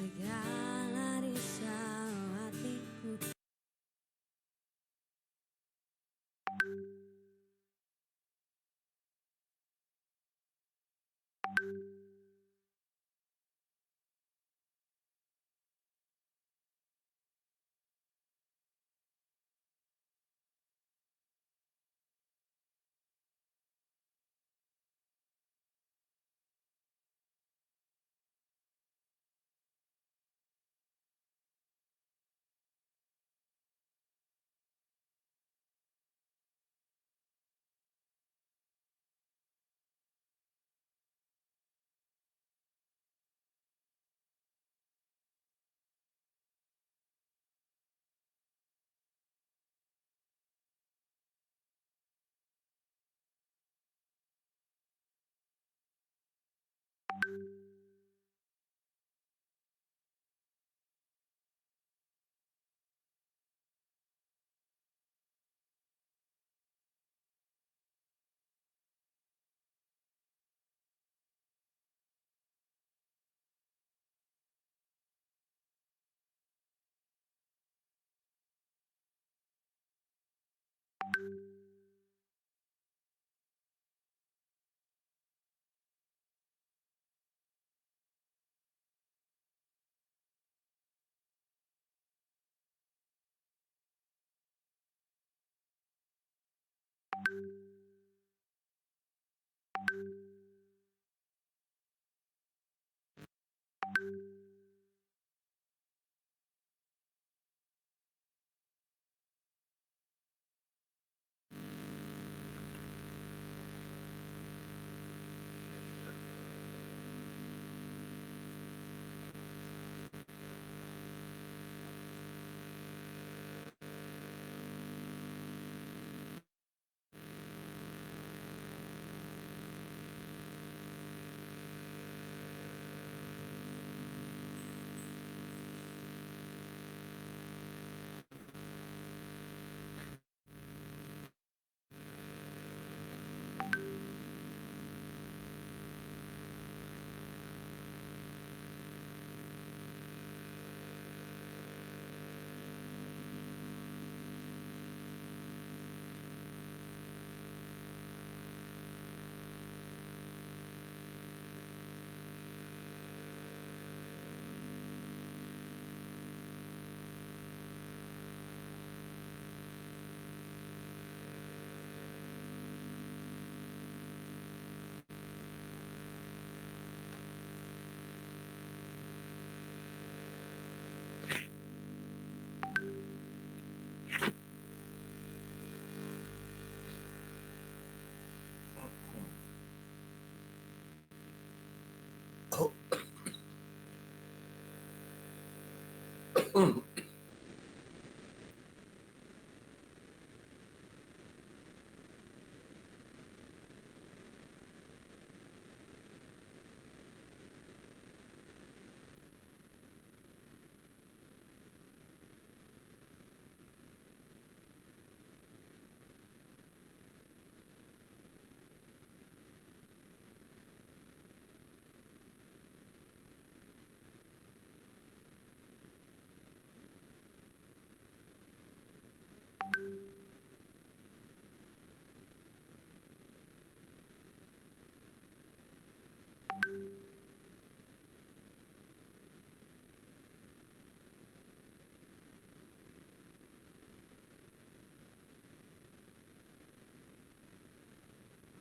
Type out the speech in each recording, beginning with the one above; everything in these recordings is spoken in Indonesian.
segala risau hatiku.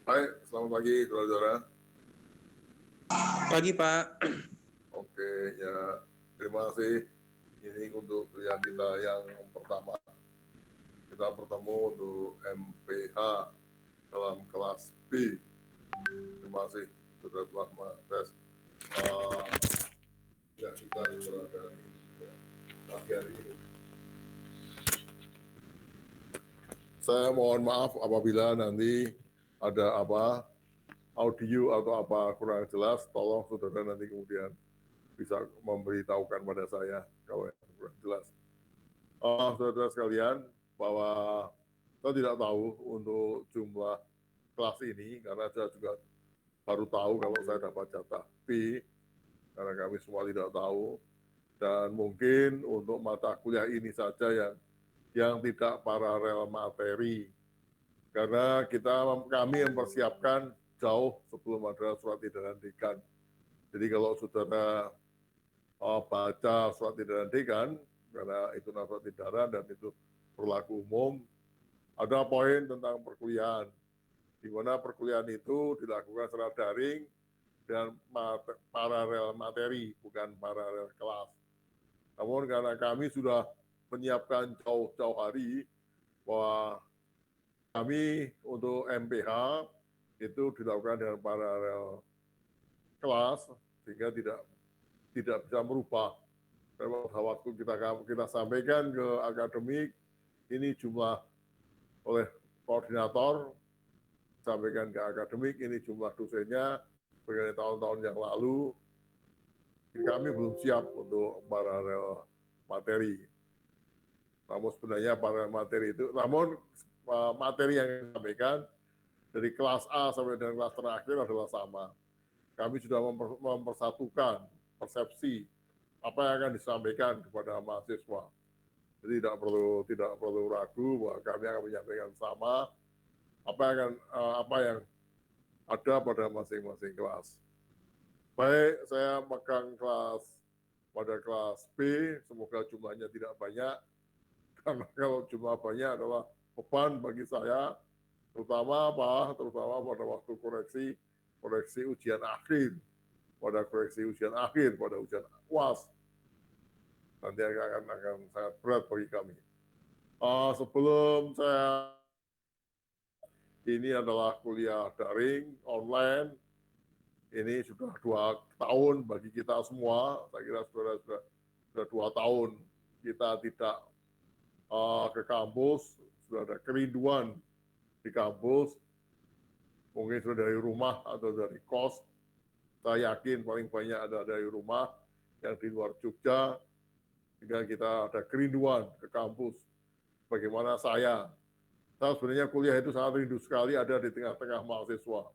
Hai, selamat pagi, saudara. Pagi, Pak. Oke, ya, terima kasih. Ini untuk kuliah kita yang pertama. Kita bertemu untuk MPH dalam kelas B. Terima kasih sudah telah mengakses. Ya, kita berada di pagi hari ini. Saya mohon maaf apabila nanti ada audio atau apa kurang jelas, tolong saudara nanti kemudian bisa memberitahukan pada saya kalau yang kurang jelas. Saudara sekalian, bahwa saya tidak tahu untuk jumlah kelas ini, karena saya juga baru tahu kalau saya dapat jatah B, karena kami semua tidak tahu. Dan mungkin untuk mata kuliah ini saja yang tidak paralel materi. Karena kami mempersiapkan jauh sebelum ada surat edaran dekan. Jadi kalau saudara baca surat edaran dekan, karena itu surat edaran dan itu berlaku umum, ada poin tentang perkuliahan, di mana perkuliahan itu dilakukan secara daring dan paralel materi, bukan paralel kelas. Namun karena kami sudah menyiapkan jauh-jauh hari bahwa kami untuk MPH itu dilakukan dengan paralel kelas sehingga tidak bisa merubah. Pada waktu kita sampaikan ke akademik, ini jumlah oleh koordinator, sampaikan ke akademik, ini jumlah dosennya, sebagai tahun-tahun yang lalu, kami belum siap untuk paralel materi. Namun sebenarnya paralel materi itu, namun materi yang disampaikan dari kelas A sampai dengan kelas terakhir adalah sama. Kami sudah mempersatukan persepsi apa yang akan disampaikan kepada mahasiswa. Jadi tidak perlu ragu bahwa kami akan menyampaikan sama apa yang ada pada masing-masing kelas. Baik, saya megang pada kelas B, semoga jumlahnya tidak banyak, karena kalau jumlah banyak adalah beban bagi saya, terutama pada waktu koreksi ujian akhir, pada ujian UAS, nanti akan sangat berat bagi kami. Sebelum ini adalah kuliah daring, online, ini sudah 2 tahun bagi kita semua, saya kira sudah 2 tahun kita tidak ke kampus, sudah ada kerinduan di kampus, mungkin sudah dari rumah atau dari kos, saya yakin paling banyak ada dari rumah, yang di luar Jogja, sehingga kita ada kerinduan ke kampus. Bagaimana saya sebenarnya kuliah itu sangat rindu sekali ada di tengah-tengah mahasiswa.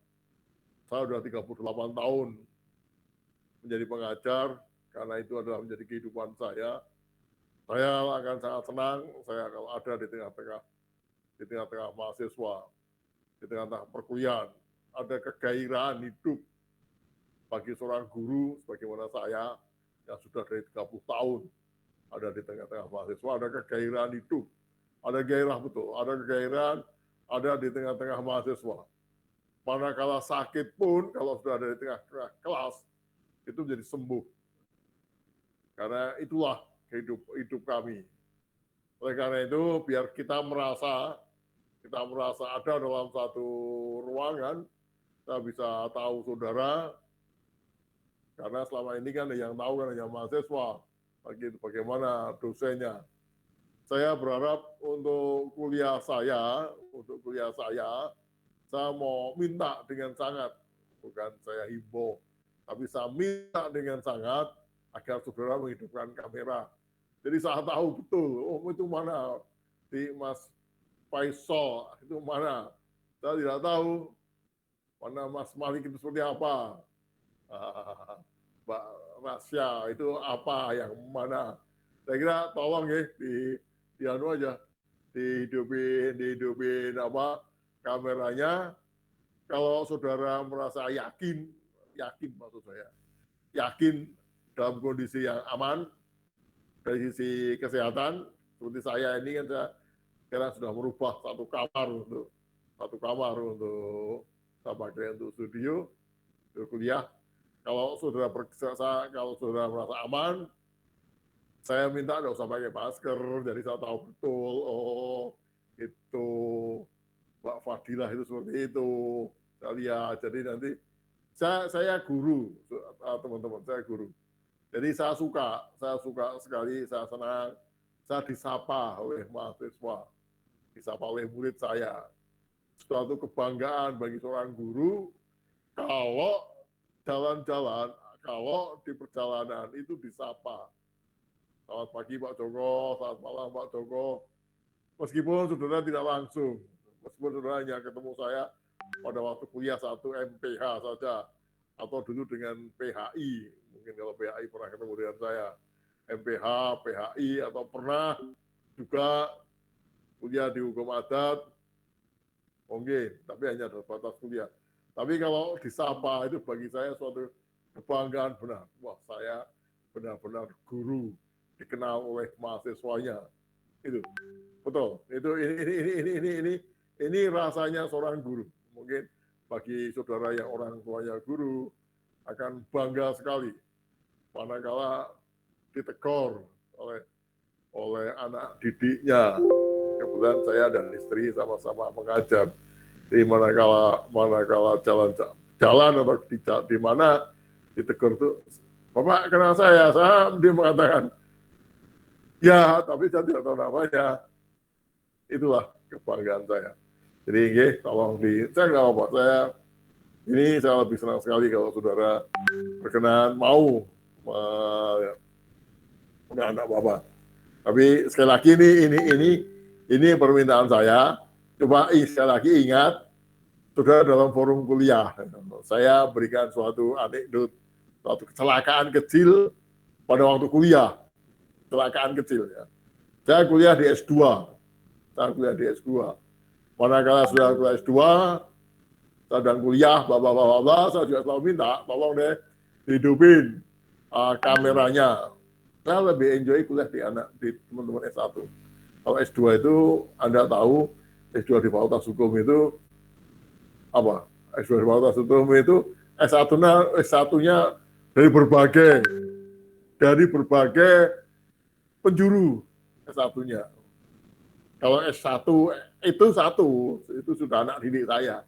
Saya sudah 38 tahun menjadi pengajar, karena itu adalah menjadi kehidupan saya. Saya akan sangat senang saya kalau ada di tengah-tengah mahasiswa, di tengah-tengah perkuliahan, ada kegairahan hidup bagi seorang guru sebagaimana saya yang sudah dari 30 tahun ada di tengah-tengah mahasiswa, ada kegairahan hidup, ada gairah betul, ada kegairahan ada di tengah-tengah mahasiswa. Manakala sakit pun, kalau sudah ada di tengah kelas, itu menjadi sembuh. Karena itulah hidup kami. Oleh karena itu, biar kita merasa ada dalam satu ruangan, kita bisa tahu saudara, karena selama ini kan yang tahu kan hanya mahasiswa, bagaimana dosennya. Saya berharap untuk kuliah saya mau minta dengan sangat, bukan saya himbau, tapi saya minta dengan sangat agar saudara menghidupkan kamera. Jadi saya tahu betul, itu mana di Mas Faisal, itu mana. Saya tidak tahu mana Mas Malik itu seperti apa. Mbak Rasya itu apa, yang mana. Saya kira tolong ya, di anu aja, dihidupin apa kameranya. Kalau saudara merasa yakin maksud saya, yakin dalam kondisi yang aman dari sisi kesehatan, seperti saya ini kan saya sekarang sudah merubah satu kamar untuk saya pakai untuk studio, untuk kuliah. Kalau saudara merasa aman, saya minta nggak usah pakai masker, jadi saya tahu betul, oh itu Mbak Fadilah itu seperti itu. Saya lihat, jadi nanti saya guru, teman-teman, saya guru. Jadi saya suka sekali, saya senang, saya disapa oleh mahasiswa, disapa oleh murid saya. Suatu kebanggaan bagi seorang guru kalau jalan-jalan, kalau di perjalanan itu disapa. Selamat pagi Pak Joko, selamat malam Pak Joko. Meskipun saudara tidak langsung, meskipun saudara hanya ketemu saya pada waktu kuliah 1 MPH saja, atau dulu dengan PHI, mungkin kalau PHI pernah ketemu dengan saya. MPH, PHI, atau pernah juga kuliah di hukum adat, mungkin, tapi hanya dalam batas kuliah. Tapi kalau disapa itu bagi saya suatu kebanggaan benar. Wah, saya benar-benar guru dikenal oleh mahasiswanya. Itu betul. Itu ini rasanya seorang guru. Mungkin bagi saudara yang orang tuanya guru akan bangga sekali manakala ditegur oleh anak didiknya. Kebetulan saya dan istri sama-sama mengajar. Di manakala jalan atau di mana ditegur itu, Bapak kenal saya dia mengatakan, ya, tapi saya tidak tahu namanya. Itulah kebanggaan saya. Jadi, tolong saya nggak apa-apa. Saya lebih senang sekali kalau saudara berkenan mau anak Bapak. Tapi sekali lagi ini permintaan saya. Coba sekali lagi ingat, saudara dalam forum kuliah, saya berikan suatu anekdot, suatu kecelakaan kecil pada waktu kuliah, kecelakaan kecil ya. Saya kuliah di S2, manakala sudah kuliah S2, saya sedang kuliah, bla, saya juga selalu minta, tolong deh hidupin kameranya. Saya lebih enjoy kuliah di teman-teman S1. Kalau S2 itu, Anda tahu, S2 di Fakultas Hukum itu apa? S2 di Fakultas Hukum itu S1-nya dari berbagai penjuru S1-nya. Kalau S1 itu sudah anak didik saya.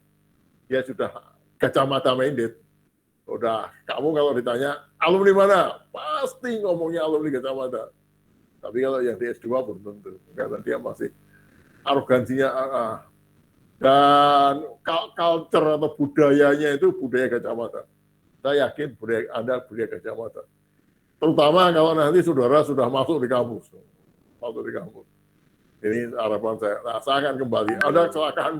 Dia sudah Gajah Mada Minded. Udah, kamu kalau ditanya alumni mana, pasti ngomongnya alumni Gajah Mada. Tapi kalau yang di S2 belum tentu, karena dia masih arogansinya. Dan culture atau budayanya itu budaya Gajah Mada. Saya yakin Anda budaya Gajah Mada. Terutama kalau nanti saudara sudah masuk di kampus. Ini harapan saya. Nah, saya akan kembali. Ada kecelakaan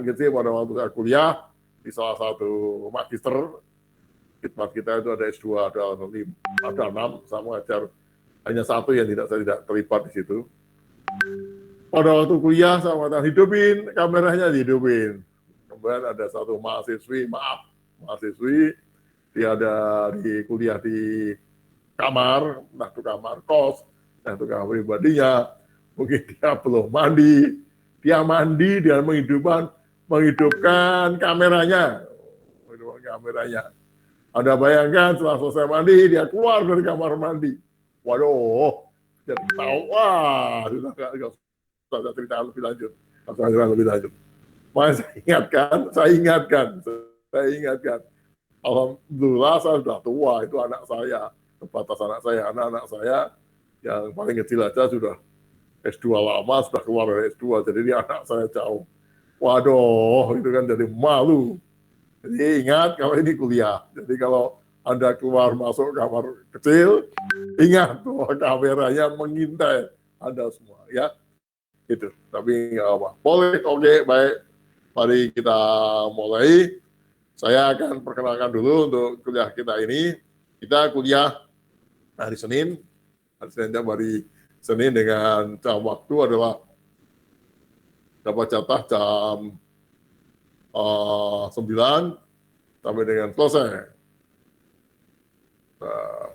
kecil pada waktu saya kuliah di salah satu magister. Khidmat kita itu ada S2, ada 6, saya mengajar hanya satu yang saya tidak terlibat di situ. Pada waktu kuliah saya mengatakan kameranya dihidupin. Kemudian ada satu mahasiswi, dia ada di kuliah di kamar, entah itu kamar kos, entah itu kamar pribadinya, mungkin dia belum mandi, dia menghidupkan kameranya. Anda bayangkan setelah selesai mandi, dia keluar dari kamar mandi. Waduh, jadi tahu, wah, sudah nggak usah cerita lebih lanjut. Makanya saya ingatkan. Alhamdulillah saya sudah tua, itu anak saya, sebatas anak-anak saya yang paling kecil aja sudah S2 lama, sudah keluar dari S2, jadi dia anak saya jauh. Waduh, itu kan jadi malu. Jadi ingat kalau ini kuliah. Jadi kalau Anda keluar masuk kamar kecil, ingat bahwa kameranya mengintai Anda semua, ya. Itu. Tapi nggak apa. Boleh, oke, baik. Mari kita mulai. Saya akan perkenalkan dulu untuk kuliah kita ini. Kita kuliah hari Senin. Hari Senin dengan jam waktu adalah dapat jatah jam 9 sampai dengan selesai. Nah,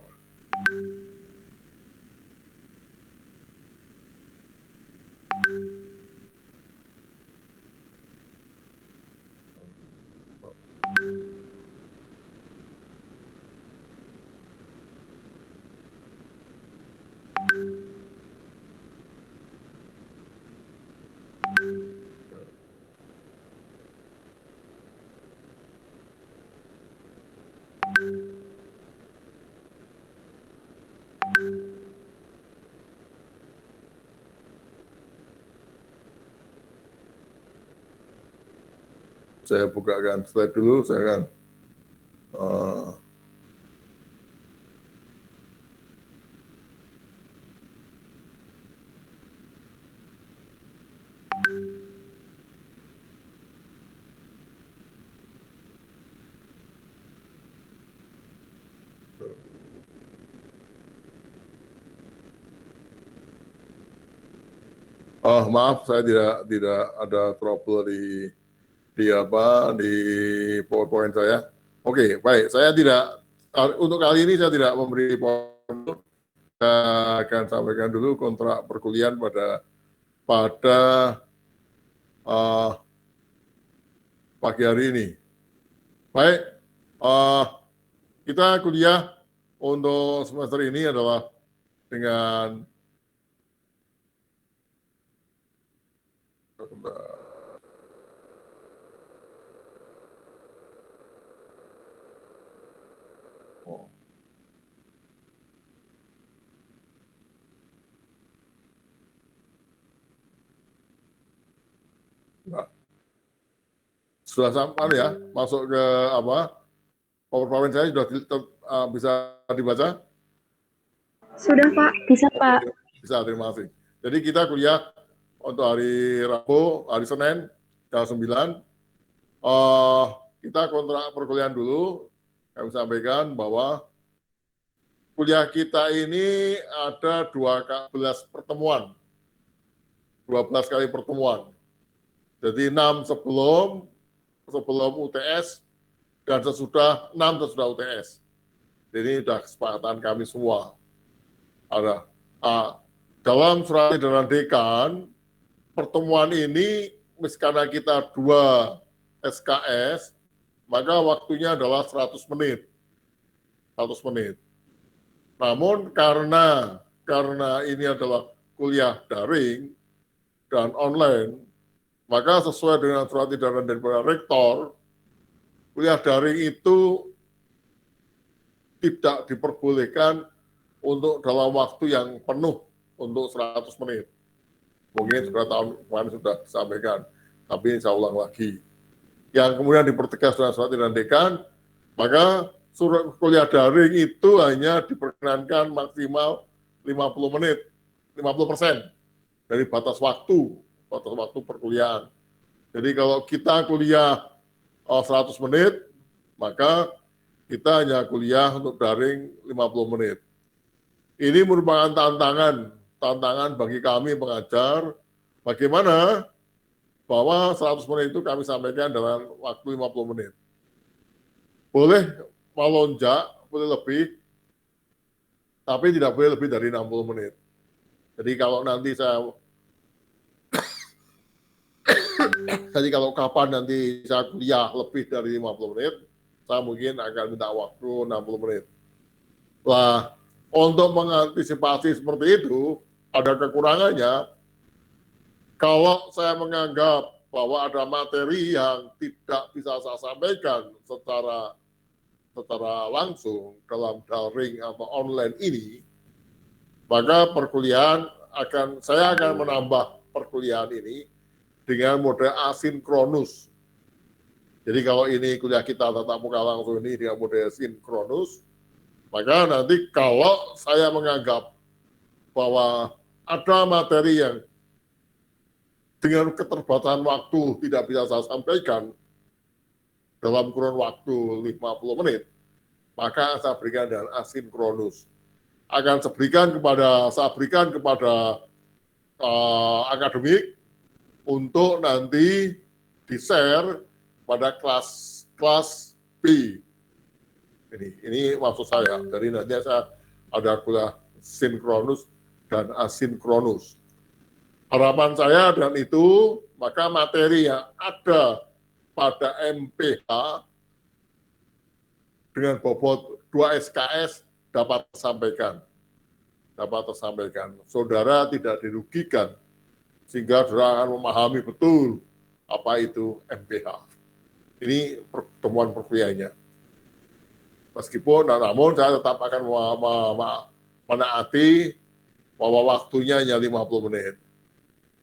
saya bukakan slide dulu, saya akan Oh, maaf, saya tidak ada trouble di PowerPoint saya. Oke, baik. Saya tidak untuk kali ini saya tidak memberi PowerPoint. Saya akan sampaikan dulu kontrak perkuliahan pada pagi hari ini. Baik, kita kuliah untuk semester ini adalah dengan sudah sampai ya, masuk ke PowerPoint saya sudah bisa dibaca? Sudah Pak, bisa Pak. Bisa, terima kasih. Jadi kita kuliah untuk hari Rabu, hari Senin, jam 9. Kita kontrak perkuliahan dulu. Kami sampaikan bahwa kuliah kita ini ada 12 pertemuan. 12 kali pertemuan. Jadi 6 sebelum UTS dan 6 sesudah UTS. Jadi sudah kesepakatan kami semua. Ada dalam surat edaran dekan, pertemuan ini karena kita 2 SKS, maka waktunya adalah 100 menit. 100 menit. Namun karena ini adalah kuliah daring dan online, maka sesuai dengan surat edaran dari rektor, kuliah daring itu tidak diperbolehkan untuk dalam waktu yang penuh untuk 100 menit. Mungkin sudah tahun kemarin sudah disampaikan, tapi saya ulang lagi. Yang kemudian dipertegas dengan surat edaran dekan, maka surat kuliah daring itu hanya diperkenankan maksimal 50 menit, 50% dari batas waktu perkuliahan. Jadi kalau kita kuliah 100 menit, maka kita hanya kuliah untuk daring 50 menit. Ini merupakan tantangan bagi kami pengajar, bagaimana bahwa 100 menit itu kami sampaikan dalam waktu 50 menit. Boleh melonjak, boleh lebih, tapi tidak boleh lebih dari 60 menit. Jadi kalau nanti kalau kapan nanti saya kuliah lebih dari 50 menit, saya mungkin akan minta waktu 60 menit. Nah, untuk mengantisipasi seperti itu, ada kekurangannya. Kalau saya menganggap bahwa ada materi yang tidak bisa saya sampaikan secara langsung dalam daring atau online ini, maka saya akan menambah perkuliahan ini dengan mode asinkronus. Jadi kalau ini kuliah kita tatap muka langsung ini dengan mode sinkronus, maka nanti kalau saya menganggap bahwa ada materi yang dengan keterbatasan waktu tidak bisa saya sampaikan dalam kurun waktu 50 menit, maka saya berikan dengan asinkronus. Saya berikan kepada akademik untuk nanti di-share pada kelas B. Ini maksud saya. Jadi nanti saya ada kuliah sinkronus dan asinkronus. Harapan saya dan itu, maka materi yang ada pada MPH dengan bobot 2 SKS dapat tersampaikan. Saudara tidak dirugikan, sehingga saudara akan memahami betul apa itu MPH. Ini pertemuan perkuliahannya. Meskipun, namun saya tetap akan menaati bahwa waktunya hanya 50 menit.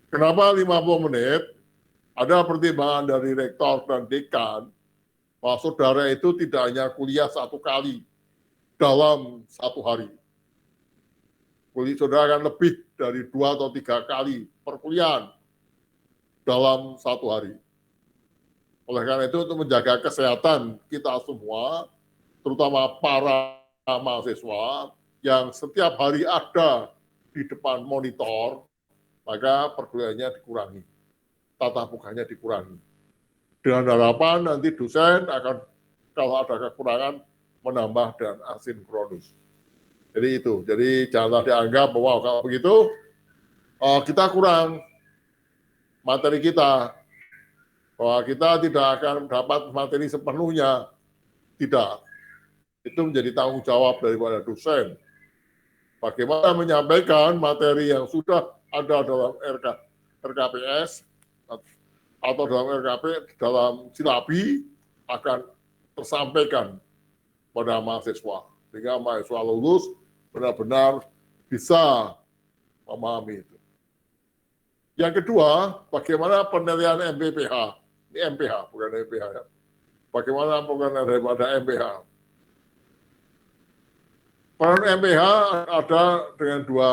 Kenapa 50 menit? Ada pertimbangan dari rektor dan dekan bahwa saudara itu tidak hanya kuliah 1 kali dalam 1 hari. Saudara akan lebih dari 2 atau 3 kali perkuliahan dalam 1 hari. Oleh karena itu, untuk menjaga kesehatan kita semua, terutama para mahasiswa yang setiap hari ada di depan monitor, maka perguruannya dikurangi, tatap mukanya dikurangi. Dengan harapan nanti dosen akan kalau ada kekurangan menambah dan asinkronus. Jadi itu, jadi janganlah dianggap bahwa kalau begitu kita kurang materi kita, bahwa kita tidak akan dapat materi sepenuhnya, tidak. Itu menjadi tanggung jawab daripada dosen. Bagaimana menyampaikan materi yang sudah ada dalam RKPS atau dalam RKP, dalam silabi akan tersampaikan pada mahasiswa. Sehingga mahasiswa lulus benar-benar bisa memahami itu. Yang kedua, bagaimana penilaian MPPH. Ini MPH, bukan MPH ya. Bagaimana penilaian daripada MPH. Peran MPH ada dengan dua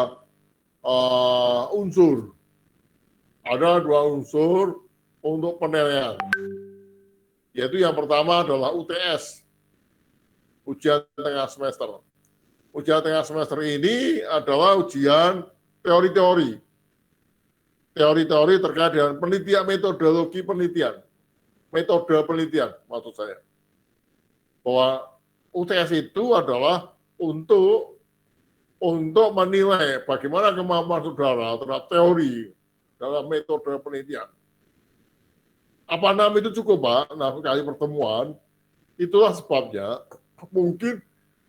unsur. Ada dua unsur untuk penilaian. Yaitu yang pertama adalah UTS, ujian tengah semester. Ujian tengah semester ini adalah ujian teori-teori. Teori-teori terkait dengan penelitian, metodologi penelitian. Metode penelitian, maksud saya. Bahwa UTS itu adalah untuk menilai bagaimana kemampuan saudara terhadap teori dalam metode penelitian. Apa 6 itu cukup, Pak? 6 kali pertemuan, itulah sebabnya mungkin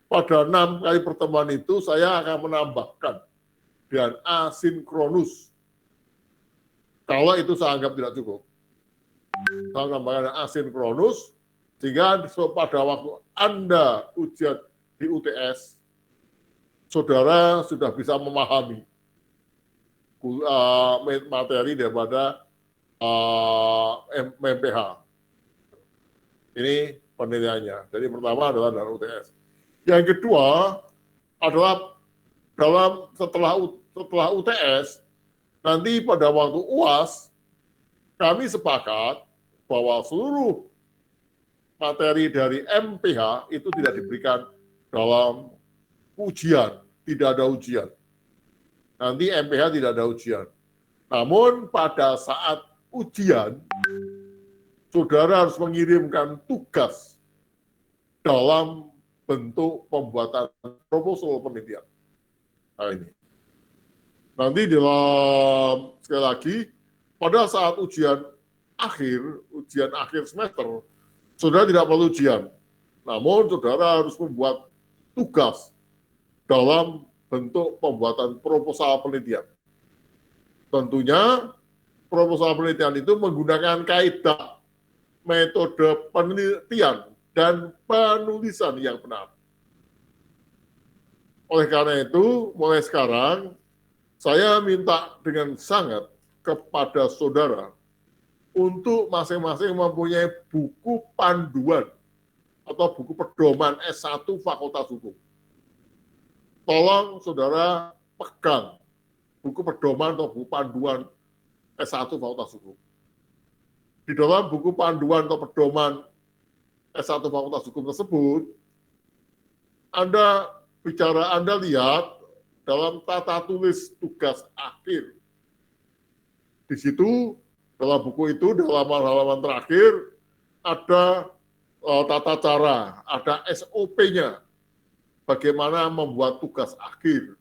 pada 6 kali pertemuan itu saya akan menambahkan dengan asinkronus. Kalau itu saya anggap tidak cukup. Saya menambahkan asinkronus, sehingga pada waktu Anda ujian di UTS, saudara sudah bisa memahami materi daripada MPH. Ini penilaiannya. Jadi pertama adalah dalam UTS. Yang kedua adalah setelah UTS, nanti pada waktu UAS, kami sepakat bahwa seluruh materi dari MPH itu tidak diberikan dalam ujian, tidak ada ujian. Nanti MPH tidak ada ujian. Namun pada saat ujian, saudara harus mengirimkan tugas dalam bentuk pembuatan proposal penelitian. Nah ini. Nanti dalam, sekali lagi, pada saat ujian akhir semester, saudara tidak perlu ujian. Namun saudara harus membuat tugas dalam bentuk pembuatan proposal penelitian. Tentunya proposal penelitian itu menggunakan kaidah metode penelitian dan penulisan yang benar. Oleh karena itu, mulai sekarang saya minta dengan sangat kepada saudara untuk masing-masing mempunyai buku panduan atau buku pedoman S1 Fakultas Hukum. Tolong saudara pegang buku pedoman atau buku panduan S1 Fakultas Hukum. Di dalam buku panduan atau pedoman S1 Fakultas Hukum tersebut, Anda lihat dalam tata tulis tugas akhir. Di situ, dalam buku itu, dalam halaman terakhir, ada tata cara, ada SOP-nya, bagaimana membuat tugas akhir.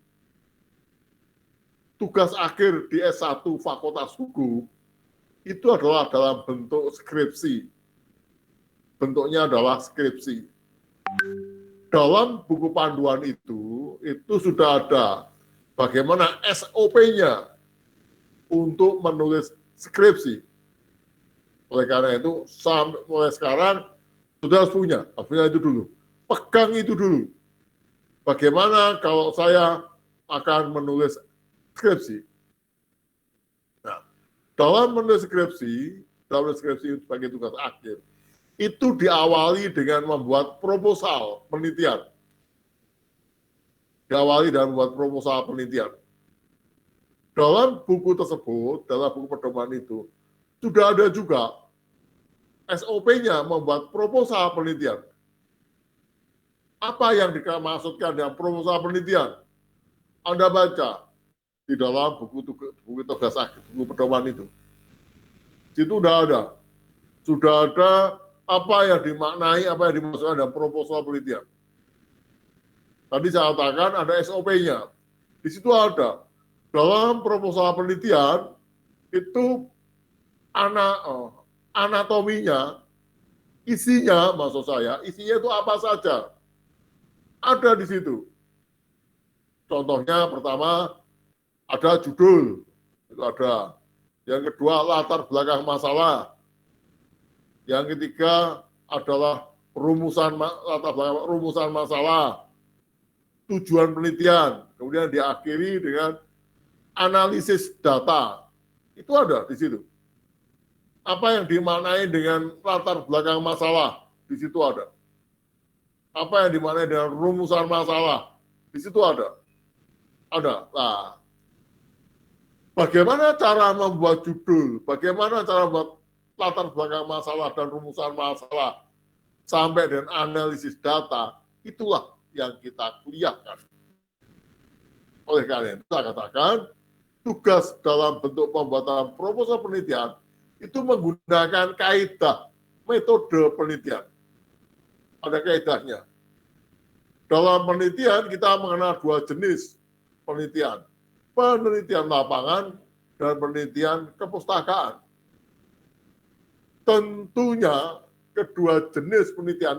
Tugas akhir di S1 Fakultas Hukum itu adalah dalam bentuk skripsi. Bentuknya adalah skripsi. Dalam buku panduan itu sudah ada bagaimana SOP-nya untuk menulis skripsi. Oleh karena itu, mulai sekarang sudah harus punya itu dulu. Pegang itu dulu. Bagaimana kalau saya akan menulis skripsi? Nah, dalam menulis skripsi sebagai tugas akhir, itu diawali dengan membuat proposal penelitian. Dalam buku tersebut, dalam buku pedoman itu, sudah ada juga SOP-nya membuat proposal penelitian. Apa yang dimaksudkan dengan proposal penelitian? Anda baca di dalam buku buku tugas akhir, buku pedoman itu. Situ sudah ada apa yang dimaknai, apa yang dimaksudkan dalam proposal penelitian. Tadi saya katakan ada SOP-nya. Di situ ada. Dalam proposal penelitian, itu anatominya, isinya, maksud saya, isinya itu apa saja. Ada di situ. Contohnya pertama, ada judul. Itu ada. Yang kedua, latar belakang masalah. Yang ketiga adalah rumusan masalah. Tujuan penelitian, kemudian diakhiri dengan analisis data. Itu ada di situ. Apa yang dimaknai dengan latar belakang masalah, di situ ada. Apa yang dimaknai dengan rumusan masalah, di situ ada. Ada. Nah, bagaimana cara membuat judul, bagaimana cara membuat latar belakang masalah dan rumusan masalah, sampai dengan analisis data, itulah yang kita kuliahkan. Oleh karena itu, saya katakan, tugas dalam bentuk pembuatan proposal penelitian itu menggunakan kaidah metode penelitian. Ada kaidahnya. Dalam penelitian, kita mengenal dua jenis penelitian. Penelitian lapangan dan penelitian kepustakaan. Tentunya, kedua jenis penelitian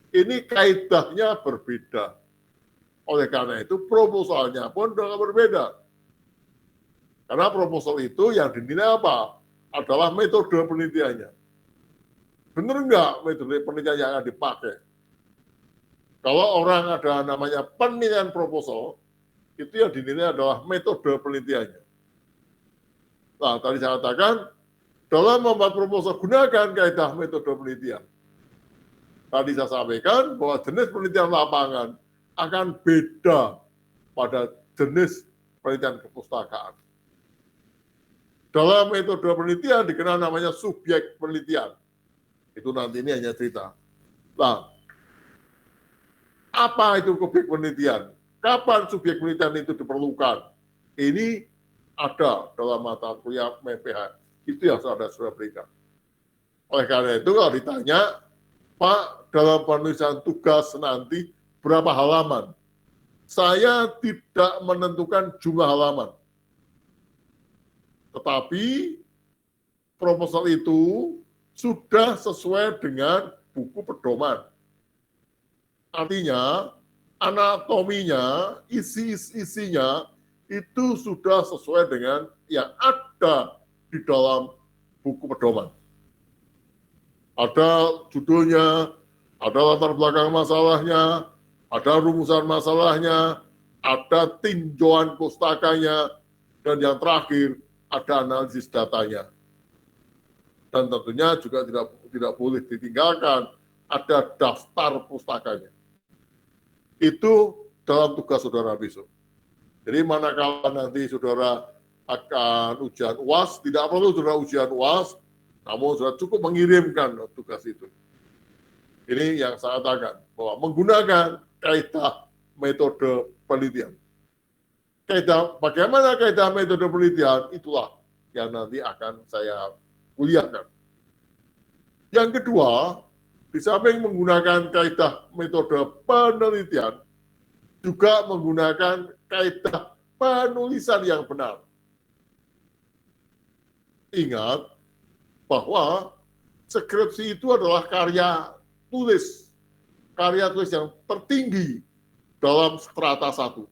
ini kaidahnya berbeda. Oleh karena itu, proposalnya pun juga berbeda. Karena proposal itu yang dinilai apa? Adalah metode penelitiannya. Benar enggak metode penelitian yang akan dipakai? Kalau orang ada namanya penilaian proposal, itu yang dinilai adalah metode penelitiannya. Nah, tadi saya katakan, dalam membuat proposal, gunakan kaidah metode penelitian. Tadi saya sampaikan bahwa jenis penelitian lapangan akan beda pada jenis penelitian kepustakaan. Dalam metode penelitian dikenal namanya subjek penelitian. Itu nanti ini hanya cerita. Nah, apa itu subjek penelitian? Kapan subjek penelitian itu diperlukan? Ini ada dalam mata kuliah MPH. Itu yang sudah berikan. Oleh karena itu, kalau ditanya, Pak, dalam penulisan tugas nanti berapa halaman? Saya tidak menentukan jumlah halaman. Tetapi proposal itu sudah sesuai dengan buku pedoman. Artinya, anatominya, isinya itu sudah sesuai dengan yang ada di dalam buku pedoman. Ada judulnya, ada latar belakang masalahnya, ada rumusan masalahnya, ada tinjauan pustakanya, dan yang terakhir ada analisis datanya. Dan tentunya juga tidak boleh ditinggalkan, ada daftar pustakanya. Itu dalam tugas saudara besok. Jadi manakala nanti saudara akan ujian UAS, tidak perlu saudara ujian UAS, namun saudara cukup mengirimkan tugas itu. Ini yang saya katakan, bahwa menggunakan kaidah metode penelitian. Bagaimana kaidah metode penelitian, itulah yang nanti akan saya kuliahkan. Yang kedua, di samping menggunakan kaidah metode penelitian, juga menggunakan kaidah penulisan yang benar. Ingat bahwa skripsi itu adalah karya tulis yang tertinggi dalam strata 1.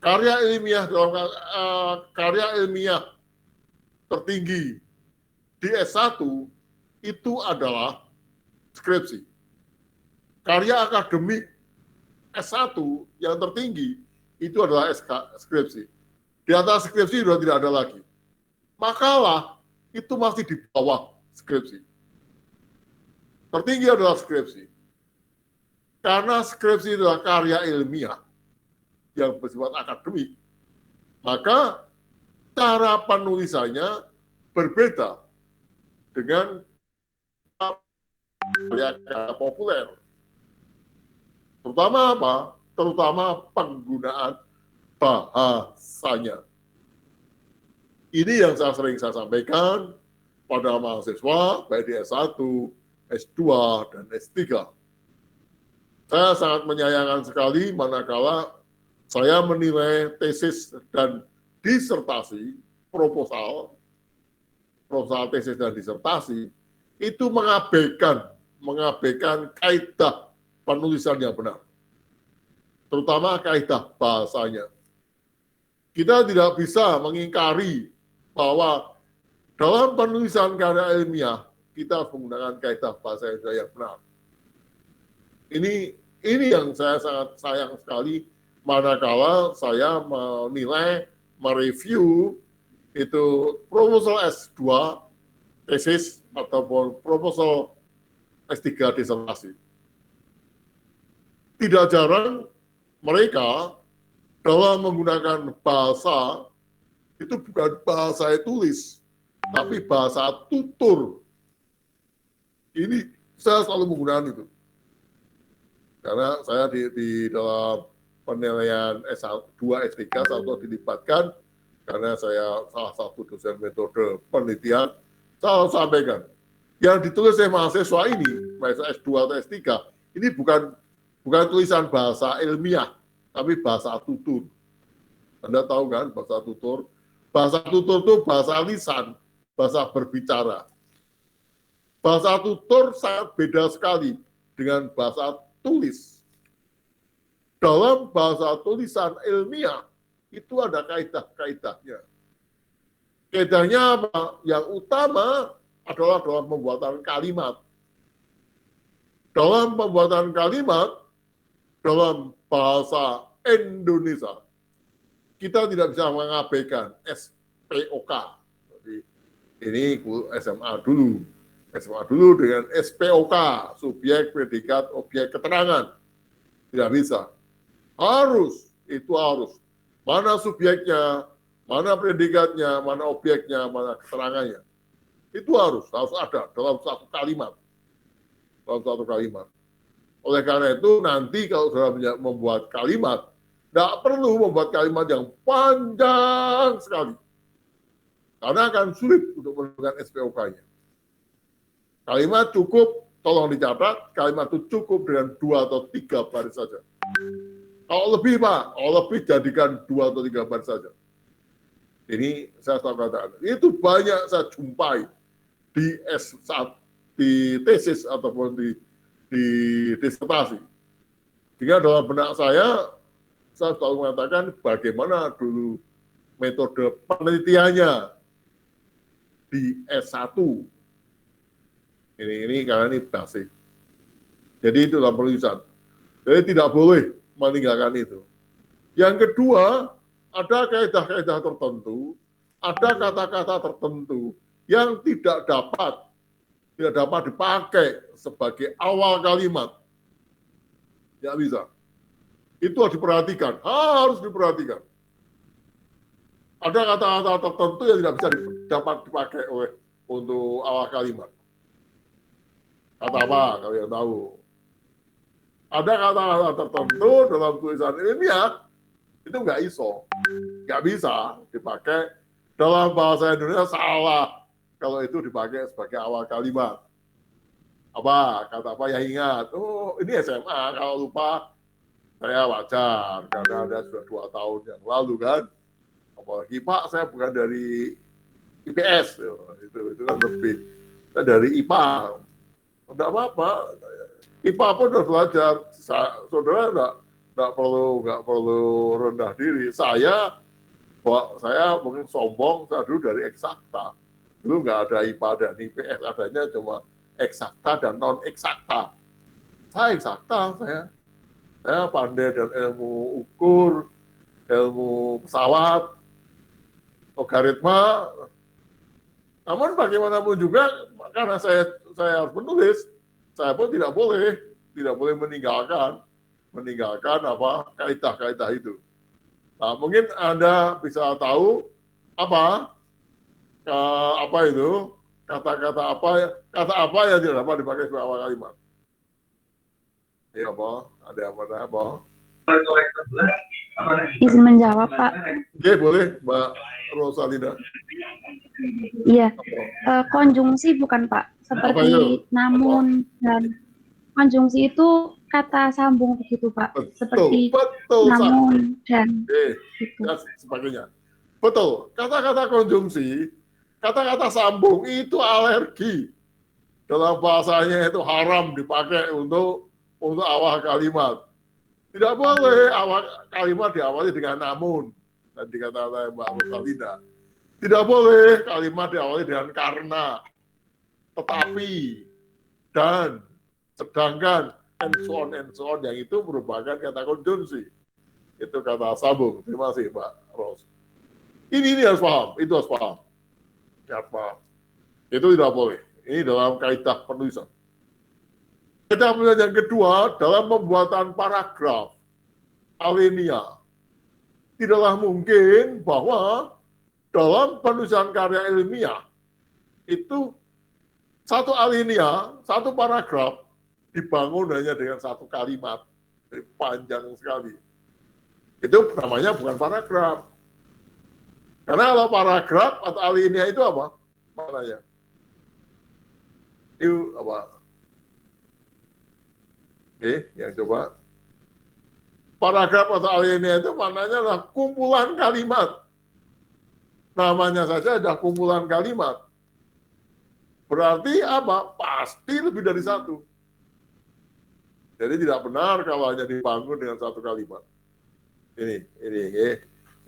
Karya ilmiah tertinggi di S1 itu adalah skripsi. Karya akademik S1 yang tertinggi itu adalah skripsi. Di atas skripsi sudah tidak ada lagi. Makalah itu masih di bawah skripsi. Tertinggi adalah skripsi. Karena skripsi adalah karya ilmiah yang bersifat akademik, maka cara penulisannya berbeda dengan karya populer. Terutama apa? Terutama penggunaan bahasanya. Ini yang sering saya sampaikan pada mahasiswa, baik di S1, S2, dan S3. Saya sangat menyayangkan sekali manakala saya menilai tesis dan disertasi, proposal tesis dan disertasi, itu mengabaikan kaidah penulisan yang benar. Terutama kaidah bahasanya. Kita tidak bisa mengingkari bahwa dalam penulisan karya ilmiah, kita harus menggunakan kaidah bahasa yang benar. Ini yang saya sangat sayang sekali manakala saya menilai, mereview itu proposal S2, tesis, ataupun proposal S3 disertasi. Tidak jarang mereka dalam menggunakan bahasa, itu bukan bahasa tulis, tapi bahasa tutur. Ini saya selalu menggunakan itu. Karena saya di dalam penilaian S2, S3 selalu dilibatkan, karena saya salah satu dosen metode penelitian, saya sampaikan. Yang ditulis oleh mahasiswa ini, mahasiswa S2 atau S3, ini bukan tulisan bahasa ilmiah, tapi bahasa tutur. Anda tahu kan bahasa tutur? Bahasa tutur itu bahasa lisan, bahasa berbicara. Bahasa tutur sangat beda sekali dengan bahasa tulis. Dalam bahasa tulisan ilmiah, itu ada kaidah-kaidahnya. Kaidahnya apa? Yang utama adalah dalam pembuatan kalimat. Dalam pembuatan kalimat, dalam bahasa Indonesia, kita tidak bisa mengabaikan SPOK. Jadi, ini SMA dulu dengan SPOK, subjek, predikat, objek, keterangan. Tidak bisa. Harus. Mana subjeknya, mana predikatnya, mana objeknya, mana keterangannya. Itu harus ada dalam satu kalimat. Oleh karena itu, nanti kalau sudah membuat kalimat, tidak perlu membuat kalimat yang panjang sekali. Karena akan sulit untuk menemukan SPOK-nya. Kalimat cukup, tolong dicatat, kalimat itu cukup dengan 2 atau 3 baris saja. Kalau lebih, Pak, jadikan 2 atau 3 baris saja. Ini saya selalu katakan, itu banyak saya jumpai di S1, di tesis ataupun di disertasi. Sehingga dalam benak saya selalu mengatakan bagaimana dulu metode penelitiannya di S1. Ini karena ini basic. Jadi itu dalam penulisan. Jadi tidak boleh meninggalkan itu. Yang kedua, ada kaidah-kaidah tertentu, ada kata-kata tertentu yang tidak dapat dipakai sebagai awal kalimat. Tidak bisa. Itu harus diperhatikan, Ada kata-kata tertentu yang tidak bisa dapat dipakai untuk awal kalimat. Kata apa, kalau yang tahu? Ada kata-kata tertentu dalam tulisan ilmiah, itu nggak bisa dipakai dalam bahasa Indonesia, salah kalau itu dipakai sebagai awal kalimat. Kata apa yang ingat? Oh, ini SMA, kalau lupa saya wajar, karena ada sudah 2 tahun yang lalu kan. Apalagi Pak, saya bukan dari IPS, itu kan lebih. Saya dari IPA. Tidak apa-apa, IPA pun sudah belajar. Saudara nggak perlu rendah diri. Saya mungkin sombong, saya dulu dari eksakta. Dulu nggak ada IPA dan IPS, adanya cuma eksakta dan non eksakta. Saya eksakta, saya pandai dan ilmu ukur, ilmu pesawat, logaritma. Namun bagaimanapun juga, karena saya harus menulis, saya pun tidak boleh meninggalkan kaidah-kaidah itu. Nah, mungkin Anda bisa tahu apa itu kata apa yang tidak dapat dipakai sebagai awal kalimat. Ya, ada apa? Izin menjawab, Pak. Oke, boleh, Mbak Rosalinda. Iya, konjungsi bukan Pak? Apa itu? Seperti namun dan konjungsi itu kata sambung begitu Pak, Betul, seperti betul, namun dan gitu. dan sebagainya. Betul, kata-kata konjungsi, kata-kata sambung itu alergi. Dalam bahasanya itu haram dipakai untuk awal kalimat. Tidak boleh awal kalimat diawali dengan namun. Dan dikatakan Mbak Rosalina. Tidak boleh kalimat diawali dengan karena, tetapi, dan, sedangkan, and so on, yang itu merupakan kata konjungsi. Itu kata sambung. Terima kasih Mbak Ros. Ini harus paham, itu harus paham. Harus paham. Itu tidak boleh. Ini dalam kaidah penulisan. Kaidah penulisan yang kedua, dalam pembuatan paragraf, alinea. Tidaklah mungkin bahwa dalam penulisan karya ilmiah, itu satu alinea, satu paragraf, dibangun hanya dengan satu kalimat. Jadi panjang sekali. Itu namanya bukan paragraf. Karena kalau paragraf atau alinea itu apa? Maknanya. Itu apa? Oke, yang coba. Paragraf atau alinea itu maknanya adalah kumpulan kalimat. Namanya saja ada kumpulan kalimat. Berarti apa? Pasti lebih dari satu. Jadi tidak benar kalau hanya dibangun dengan satu kalimat. Ini,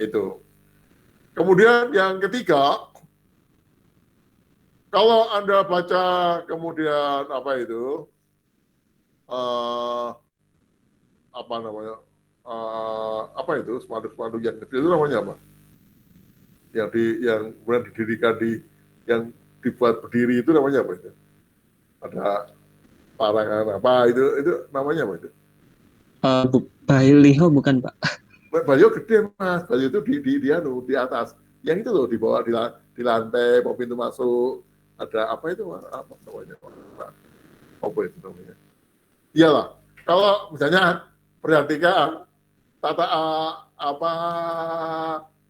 itu. Kemudian yang ketiga, kalau Anda baca kemudian apa itu, apa namanya, apa itu spanduk-spanduk yang kecil itu namanya apa? Yang kemudian didirikan yang dibuat berdiri itu namanya apa itu? Ada larangan apa itu namanya apa itu? Baliho bukan Pak? Baliho gede Mas, baliho itu di atas. Yang itu loh di bawah di lantai, mau pintu masuk ada apa itu? Apa namanya? Apa itu namanya? Iyalah, kalau misalnya perhatikan tata apa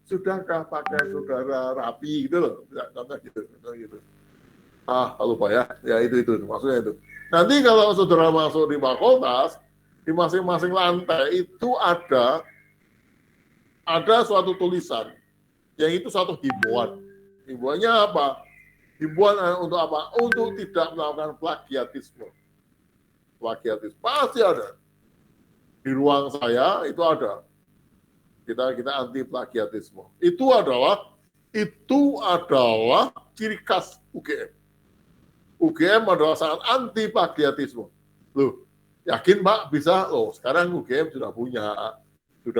sudahkah pakai saudara rapi gitu loh, contoh gitu. Lupa ya itu maksudnya itu. Nanti kalau saudara masuk di fakultas, di masing-masing lantai itu ada suatu tulisan, yang itu satu himbauan. Himbauannya apa? Himbauan untuk apa? Untuk tidak melakukan plagiatisme. Plagiatisme pasti ada. Di ruang saya itu ada. Kita anti plagiatisme. Itu adalah ciri khas UGM. UGM adalah sangat anti plagiatisme. Loh, yakin Pak bisa? Loh, sekarang UGM sudah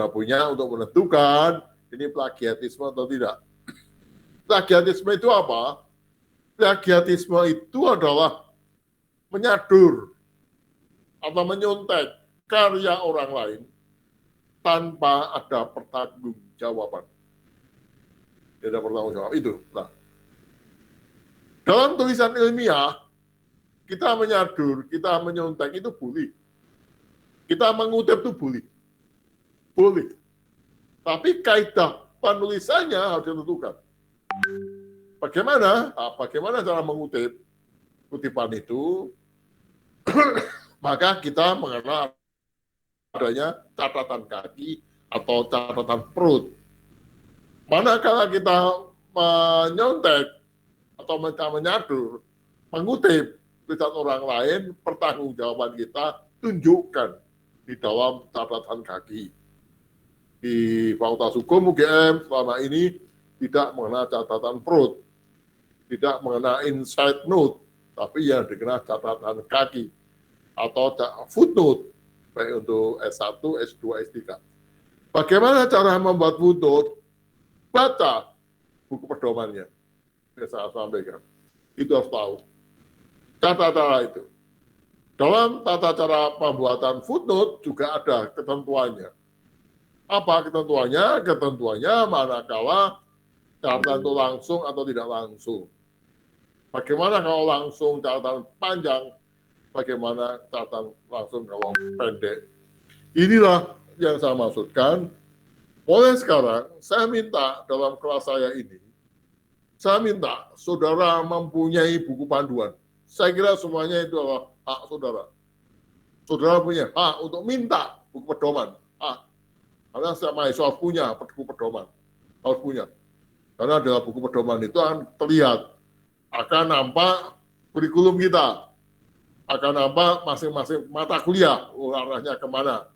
punya untuk menentukan ini plagiatisme atau tidak. Plagiatisme itu apa? Plagiatisme itu adalah menyadur atau menyontek karya orang lain tanpa ada pertanggungjawaban. Tidak ada pertanggungjawab itu. Nah, dalam tulisan ilmiah, kita menyadur, kita menyontek itu boleh. Kita mengutip itu boleh. Boleh. Tapi kaidah penulisannya harus ditentukan. Bagaimana? Bagaimana cara mengutip kutipan itu? Maka kita mengenal adanya catatan kaki atau catatan perut. Manakala kita menyontek atau menyadur, mengutip tulisan orang lain, pertanggungjawaban kita tunjukkan di dalam catatan kaki. Di Fakultas Hukum UGM selama ini tidak mengenal catatan perut, tidak mengenal inside note, tapi yang dikenal catatan kaki atau footnote, baik untuk S1, S2, S3. Bagaimana cara membuat footnote? Baca buku pedomannya. Saya sampaikan. Itu harus tahu. Tata cara itu. Dalam tata cara pembuatan footnote juga ada ketentuannya. Apa ketentuannya? Ketentuannya manakala catatan itu langsung atau tidak langsung. Bagaimana kalau langsung catatan panjang? Bagaimana catatan langsung kalau pendek? Inilah yang saya maksudkan. Mulai sekarang, saya minta dalam kelas saya ini, Saya minta saudara mempunyai buku panduan. Saya kira semuanya itu adalah hak saudara. Saudara punya hak untuk minta buku pedoman. Karena setiap mahasiswa punya buku pedoman. Harus punya. Karena dalam buku pedoman itu akan terlihat, akan nampak kurikulum kita, akan nampak masing-masing mata kuliah, arahnya kemana.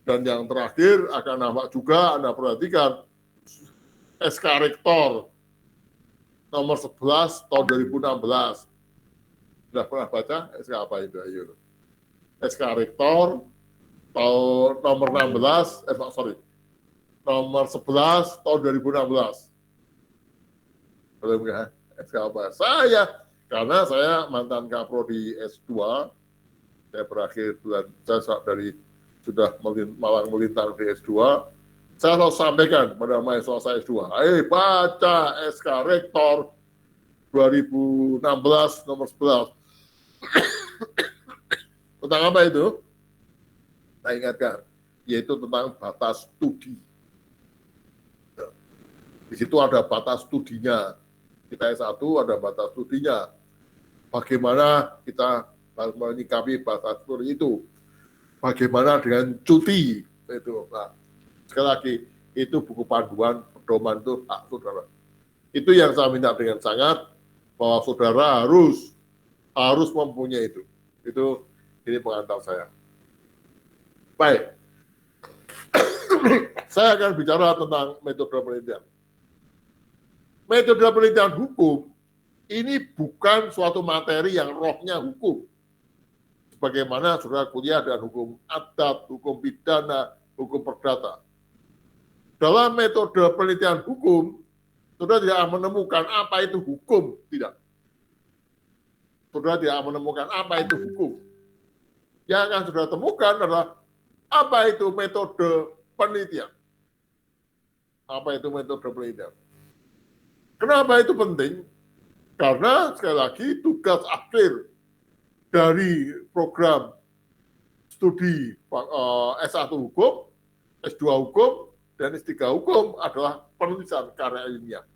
Dan yang terakhir akan nampak juga, Anda perhatikan, SK Rektor nomor 11 tahun 2016. Sudah pernah baca SK apa itu? Ayo. SK Rektor tahun nomor 16, nomor 11 tahun 2016. SK apa? Karena saya mantan Kapro di S2, saya berakhir bulan, saya sudah malang melintang di S2, saya harus sampaikan pada mahasiswa saya S2, ayo baca SK Rektor 2016 nomor 11. Tentang apa itu? Saya ingatkan, yaitu tentang batas studi. Di situ ada batas studinya. Kita S1 ada batas studinya. Bagaimana kita menyikapi batas studi itu? Bagaimana dengan cuti? Itu. Nah, sekali lagi, itu buku panduan pedoman itu hak saudara. Itu yang saya minta dengan sangat, bahwa saudara harus mempunyai itu. Ini pengantar saya. Baik. Saya akan bicara tentang metode penelitian. Metode penelitian hukum ini bukan suatu materi yang rohnya hukum. Bagaimana saudara kuliah dengan hukum adat, hukum pidana, hukum perdata. Dalam metode penelitian hukum, saudara tidak menemukan apa itu hukum, tidak. Saudara tidak menemukan apa itu hukum. Yang akan saudara temukan adalah apa itu metode penelitian. Apa itu metode penelitian? Kenapa itu penting? Karena sekali lagi tugas akhir dari program studi S1 hukum, S2 hukum, dan S3 hukum adalah penulisan karya ilmiah.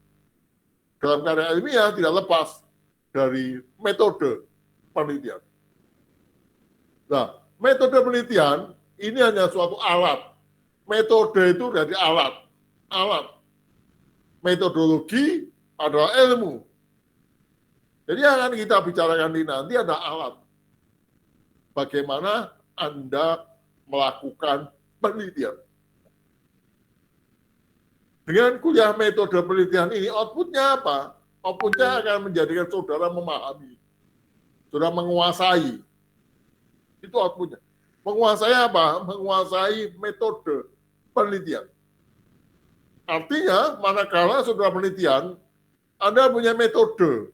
Dalam karya ilmiah tidak lepas dari metode penelitian. Nah, metode penelitian ini hanya suatu alat. Metode itu dari alat. Metodologi adalah ilmu. Jadi yang akan kita bicarakan ini nanti ada alat. Bagaimana Anda melakukan penelitian. Dengan kuliah metode penelitian ini, outputnya apa? Outputnya akan menjadikan saudara memahami. Saudara menguasai. Itu outputnya. Menguasai apa? Menguasai metode penelitian. Artinya, manakala saudara penelitian, Anda punya metode.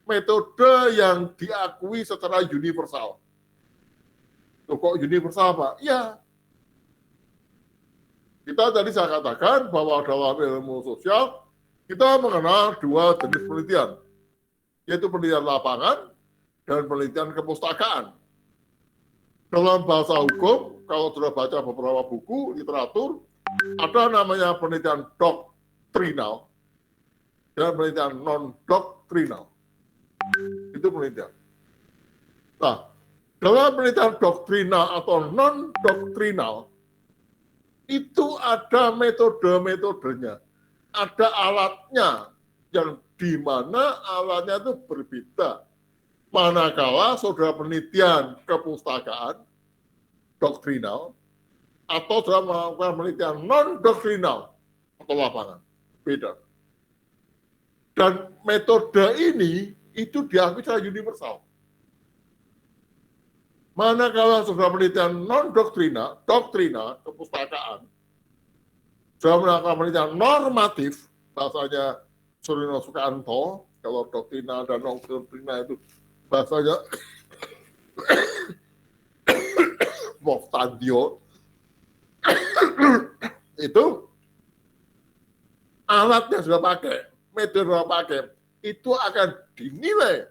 Metode yang diakui secara universal. Kok universal, Pak? Ya. Kita tadi saya katakan bahwa dalam ilmu sosial, kita mengenal dua jenis penelitian. Yaitu penelitian lapangan dan penelitian kepustakaan. Dalam bahasa hukum, kalau sudah baca beberapa buku, literatur, ada namanya penelitian doktrinal dan penelitian non-doktrinal. Itu penelitian. Nah, dalam penelitian doktrinal atau non-doktrinal, itu ada metode-metodenya. Ada alatnya, yang di mana alatnya itu berbeda. Manakala saudara penelitian kepustakaan, doktrinal, atau saudara melakukan penelitian non-doktrinal, atau lapangan. Beda. Dan metode ini, itu diakui secara universal. Manakala saudara penelitian non-doktrinal, doktrinal, kepustakaan, saudara melakukan penelitian normatif, bahasanya Suryono Sukanto, kalau doktrinal dan non-doktrinal itu bahasanya Moftandio, itu alatnya sudah pakai, metode sudah pakai, itu akan dinilai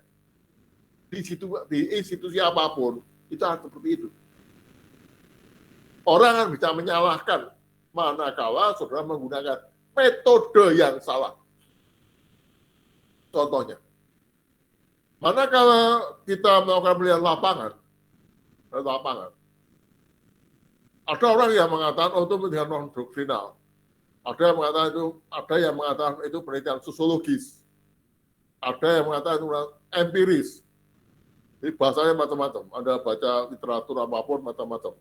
di institusi apapun, itu harus seperti itu. Orang akan bisa menyalahkan manakala saudara menggunakan metode yang salah. Contohnya, manakala kita melakukan penelitian lapangan, ada orang yang mengatakan itu penelitian non doktrinal, ada yang mengatakan itu penelitian sosiologis, ada yang mengatakan itu empiris. Jadi bahasanya macam-macam. Anda baca literatur apapun macam-macam.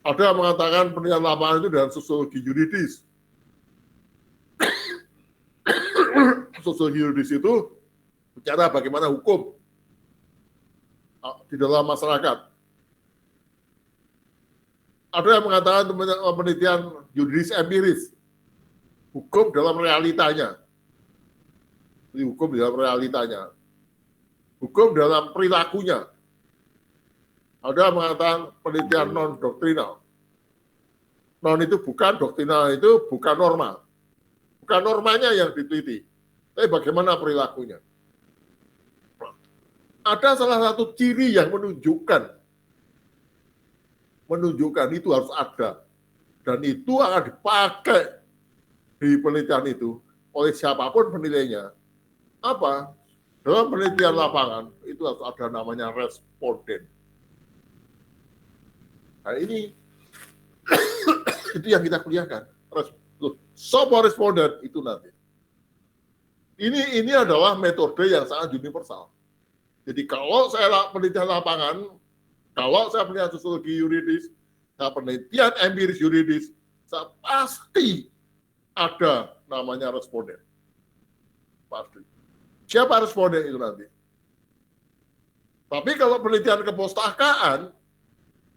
Ada yang mengatakan penelitian lapangan itu dengan sosiologi yuridis. Sosiologi yuridis itu bicara bagaimana hukum di dalam masyarakat. Ada yang mengatakan penelitian yuridis empiris, hukum dalam realitanya. Jadi hukum dalam realitanya. Hukum dalam perilakunya. Ada yang mengatakan penelitian non-doktrinal. Non itu bukan, doktrinal itu bukan norma. Bukan normanya yang diteliti, tapi bagaimana perilakunya. Ada salah satu ciri yang menunjukkan itu harus ada. Dan itu akan dipakai di penelitian itu oleh siapapun penilainya. Apa? Dalam penelitian lapangan itu harus ada namanya responden. Nah ini itu yang kita kuliahkan. Sopo responden itu nanti. Ini adalah metode yang sangat universal. Jadi kalau saya penelitian lapangan, kalau saya penelitian sosiologi yuridis, saya penelitian empiris yuridis, saya pasti ada namanya responden. Pasti. Siapa responden itu nanti? Tapi kalau penelitian kepustakaan,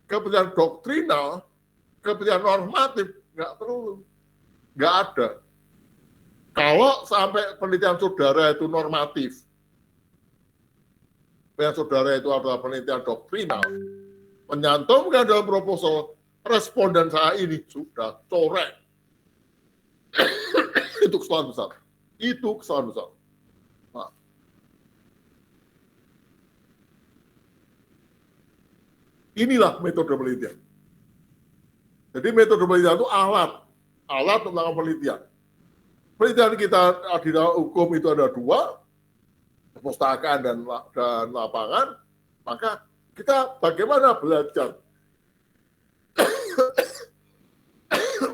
penelitian doktrinal, penelitian normatif, nggak ada. Kalau sampai penelitian saudara itu normatif, penelitian saudara itu adalah penelitian doktrinal, menyantumkan dalam proposal, responden saya ini sudah corek. Itu kesalahan besar. Itu kesalahan besar. Nah. Inilah metode penelitian. Jadi metode penelitian itu alat tentang penelitian. Penelitian kita di dalam hukum itu ada dua, perpustakaan dan lapangan, maka kita bagaimana belajar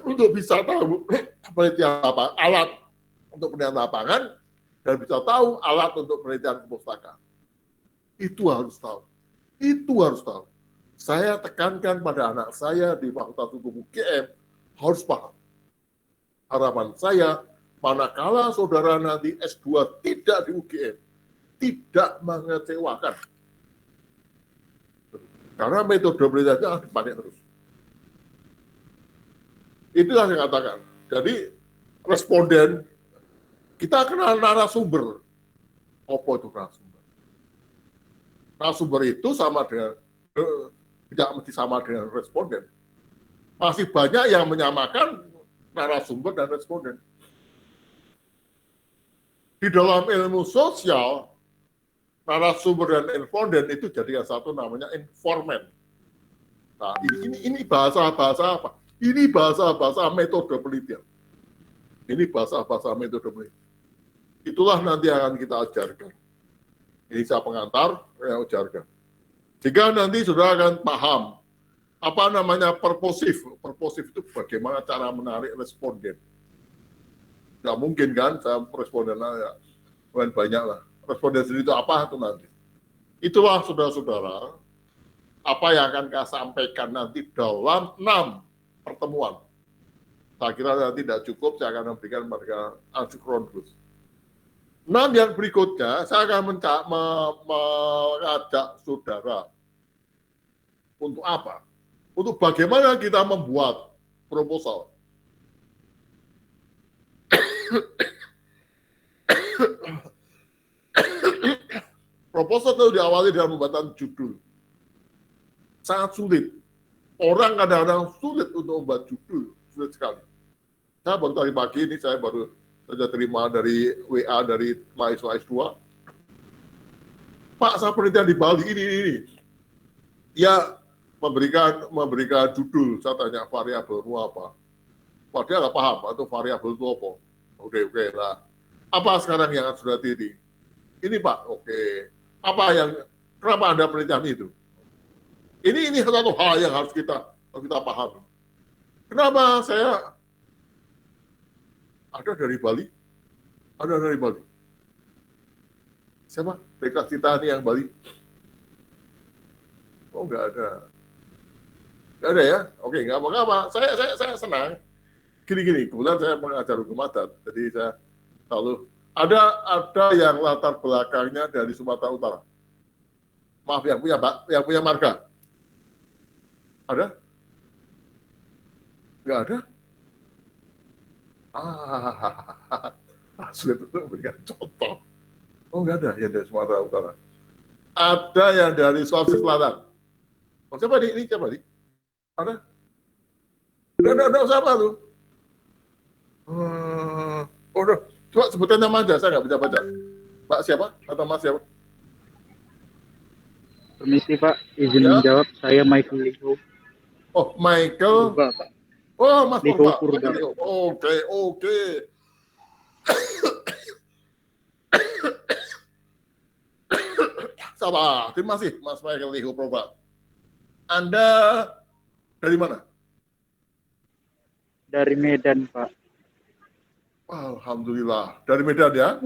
untuk bisa tahu penelitian apa, alat untuk penelitian lapangan, dan bisa tahu alat untuk penelitian perpustakaan. Itu harus tahu. Itu harus tahu. Saya tekankan pada anak saya di Fakultas Hukum UGM, harus paham. Harapan saya, manakala saudara nanti S2 tidak di UGM, tidak mengecewakan. Karena metode penelitiannya harus dipakai terus. Itulah yang saya katakan. Jadi, responden, kita kenal narasumber. Apa itu narasumber? Narasumber itu sama dengan, tidak mesti sama dengan responden. Masih banyak yang menyamakan narasumber dan responden. Di dalam ilmu sosial, narasumber dan responden itu jadikan satu namanya informan. Nah, ini bahasa-bahasa apa? Ini bahasa-bahasa metode penelitian. Ini bahasa-bahasa metode penelitian. Itulah nanti akan kita ajarkan. Ini saya pengantar, yang ajarkan. Jika nanti sudah akan paham apa namanya purposive. Purposive itu bagaimana cara menarik responden. Nggak mungkin kan, saya responden ya, banyak lah. Responden sendiri itu apa itu nanti. Itulah saudara-saudara, apa yang akan saya sampaikan nanti dalam 6 pertemuan. Saya kira nanti tidak cukup, saya akan memberikan mereka ansinkronus. 6 yang berikutnya, saya akan mengajak saudara. Untuk apa? Untuk bagaimana kita membuat proposal. Proposal itu diawali dengan pembuatan judul. Sangat sulit. Orang kadang-kadang sulit untuk membuat judul. Sulit sekali. Saya baru tadi pagi ini, saya baru saja terima dari WA dari mahasiswa S2. Pak, saya penelitian di Bali ini. Ya, memberikan judul. Saya tanya variabel itu apa. Pak, dia nggak paham atau variabel itu apa. Oke lah. Apa sekarang yang sudah diri? Ini Pak, oke. Kenapa Anda penelitian itu? Ini satu hal yang harus kita pahami. Kenapa saya ada dari Bali? Ada dari Bali. Siapa? BK Citani yang Bali? Oh, nggak ada. Nggak ada ya? Oke, nggak apa-apa. Saya senang. Gini, kebetulan saya mengajar hukum adat, jadi saya selalu ada yang latar belakangnya dari Sumatera Utara. Maaf, yang punya marga. Ada? Nggak ada? Sulit untuk memberikan contoh. Oh, nggak ada yang dari Sumatera Utara. Ada yang dari Sulawesi Selatan. Oh, siapa nih? Ini siapa nih? Ada? Ada siapa tuh? Coba sebutkan nama aja, saya nggak bisa baca. Pak siapa? Atau Mas siapa? Permisi Pak, izin menjawab. Saya Michael Liho. Oh, Michael. Purba, Pak. Oh, Mas Liho Purba. Purba. Oke. Sabar, terima kasih Mas Michael Liho Purba. Anda dari mana? Dari Medan, Pak. Alhamdulillah. Dari Medan ya?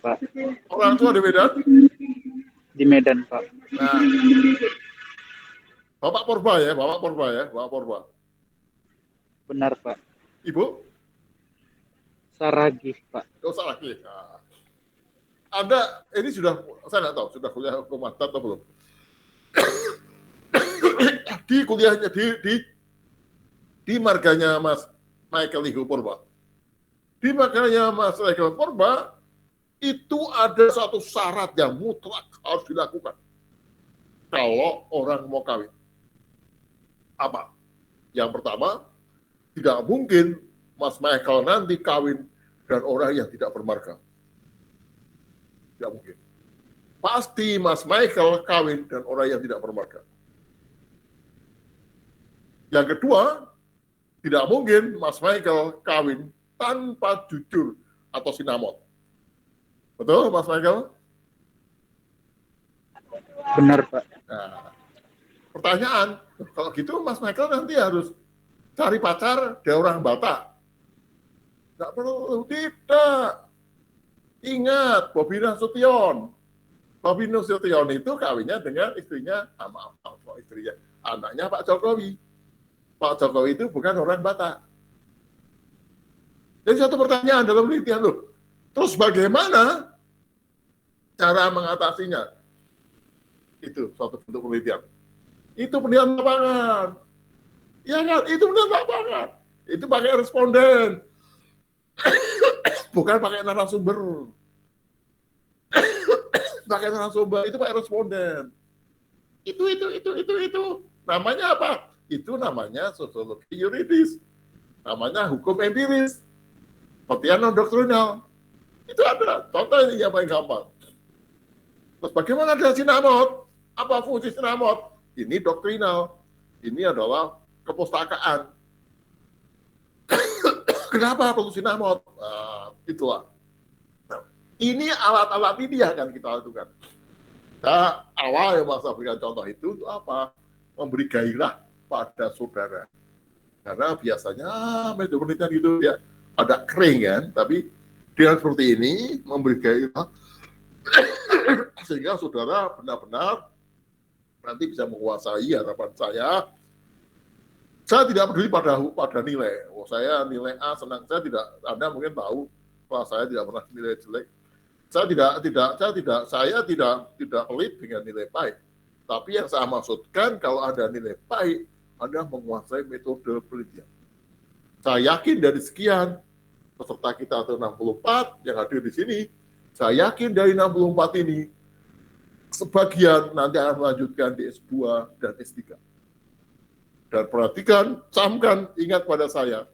Pak. Orang tua di Medan? Di Medan, Pak. Nah, Bapak Purba ya? Bapak Purba. Benar, Pak. Ibu? Saragih, Pak. Oh, Saragih. Nah. Anda, ini saya nggak tahu, sudah kuliah hukum adat atau belum? Di kuliahnya, di marganya Mas Michael Liho Purba. Di marganya Mas Michael Purba, itu ada satu syarat yang mutlak harus dilakukan. Kalau orang mau kawin. Apa? Yang pertama, tidak mungkin Mas Michael nanti kawin dengan orang yang tidak bermarga. Tidak mungkin. Pasti Mas Michael kawin dengan orang yang tidak bermarga. Yang kedua, tidak mungkin Mas Michael kawin tanpa jujur atau sinamot. Betul, Mas Michael? Benar, Pak. Nah, pertanyaan, kalau gitu Mas Michael nanti harus cari pacar dari orang Batak. Nggak perlu, tidak. Ingat, Bobi Nasution. Bobi Nasution itu kawinnya dengan istrinya, anaknya Pak Jokowi. Pak Jokowi itu bukan orang Batak. Jadi satu pertanyaan dalam penelitian loh. Terus bagaimana cara mengatasinya? Itu suatu bentuk penelitian. Itu penelitian lapangan. Ya kan? Itu penelitian lapangan. Itu pakai responden. Bukan pakai narasumber. Pakai narasumber, itu pakai responden. Itu. Namanya apa? Itu namanya sosiologi yuridis. Namanya hukum empiris. Penelitian non-doktrinal. Itu ada. Contoh ini yang paling gampang. Terus bagaimana dengan sinamot? Apa fungsi sinamot? Ini doktrinal. Ini adalah kepustakaan. Kenapa perlu sinamot? Nah, itulah. Nah, ini alat-alat ini yang akan kita lakukan. Nah, awal yang Mas berikan contoh itu apa? Memberi gairah pada saudara. Karena biasanya metode penelitian itu ya ada kering kan, tapi dengan seperti ini memberi gairah sehingga saudara benar-benar nanti bisa menguasai harapan saya. Saya tidak peduli pada nilai. Saya nilai A senang. Anda mungkin tahu bahwa saya tidak pernah nilai jelek. Saya tidak pelit dengan nilai baik. Tapi yang saya maksudkan kalau ada nilai baik, Anda menguasai metode penelitian. Saya yakin dari sekian peserta kita atau 64 yang hadir di sini, saya yakin dari 64 ini sebagian nanti akan melanjutkan di S2 dan S3. Dan perhatikan, camkan, ingat pada saya,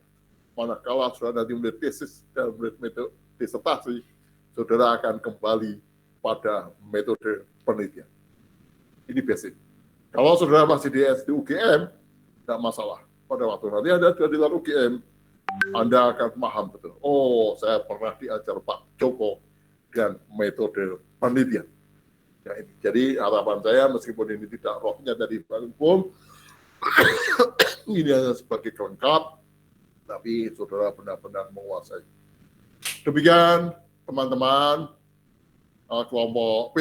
manakala saudara nanti menulis tesis dan menulis metode disertasi, saudara akan kembali pada metode penelitian. Ini basic. Kalau saudara masih di SD UGM, tidak masalah. Pada waktu nanti Anda sudah di luar UGM, Anda akan paham betul. Oh, saya pernah diajar Pak Joko dengan metode penelitian. Ya, ini. Jadi harapan saya meskipun ini tidak rohnya dari Badan POM, ini hanya sebagai kelengkap, tapi saudara benar-benar menguasai. Demikian teman-teman, kelompok P,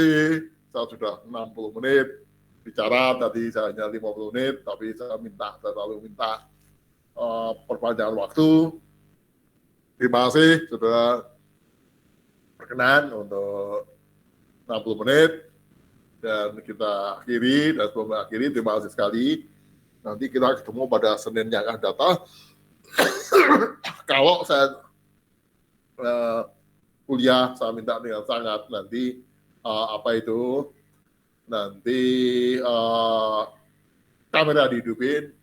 saya sudah 60 menit bicara, tadi saya hanya 50 menit, tapi saya selalu minta perpanjangan waktu. Terima kasih, saudara berkenan untuk 60 menit, dan kita akhiri, dan sebelum akhiri, terima kasih sekali. Nanti kita ketemu pada Senin yang akan datang. Kalau saya kuliah, saya minta dengan sangat nanti nanti kamera dihidupin,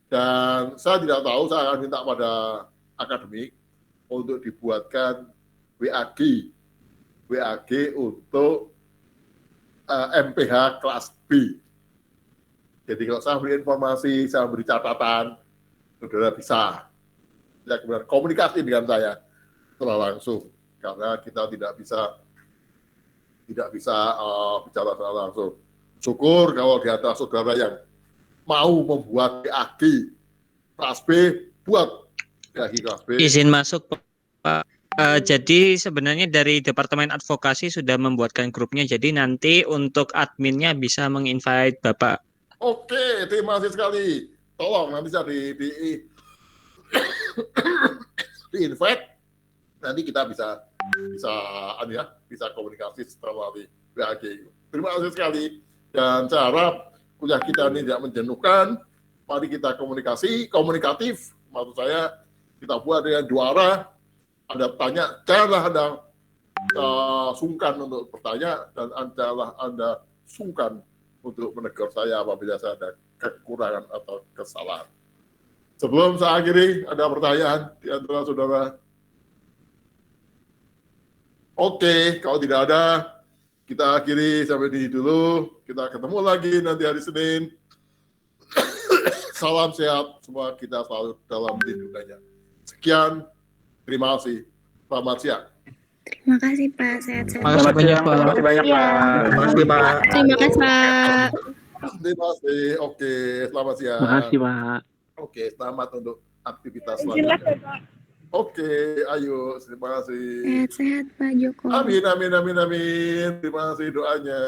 dan saya tidak tahu, saya akan minta pada akademik untuk dibuatkan WAG untuk MPH kelas B. Jadi kalau saya beri informasi, saya beri catatan, saudara bisa ya kemudian komunikasi dengan saya secara langsung, karena kita tidak bisa bicara secara langsung. Syukur kalau di atas saudara yang mau membuat WAG kelas B, buat WAG kelas B. Izin masuk, Pak. Jadi sebenarnya dari Departemen Advokasi sudah membuatkan grupnya, jadi nanti untuk adminnya bisa menginvite Bapak. Oke, terima kasih sekali. Tolong nanti saya di invite, nanti kita bisa komunikasi setelah di WAG. Terima kasih sekali, dan saya harap kuliah kita ini tidak menjenuhkan. Mari kita komunikatif. Maksud saya kita buat dengan juara. Anda tanya, janganlah Anda sungkan untuk bertanya, dan janganlah Anda sungkan untuk menegur saya apabila saya ada kekurangan atau kesalahan. Sebelum saya akhiri, ada pertanyaan di antara saudara? Oke, kalau tidak ada, kita akhiri sampai di dulu. Kita ketemu lagi nanti hari Senin. Salam sehat, semua kita selalu dalam lindungannya. Sekian, terima kasih. Selamat siang. Terima kasih Pak, sehat-sehat. Makasih banyak, Pak. Terima kasih banyak, Iya. Pak. Terima kasih, Pak. Terima kasih Pak. Terima kasih. Oke, selamat siang. Makasih, Pak. Oke, selamat untuk aktivitas selanjutnya. Oke, ayo, terima kasih. Sehat-sehat Pak Joko. Amin, amin, amin, amin. Terima kasih doanya.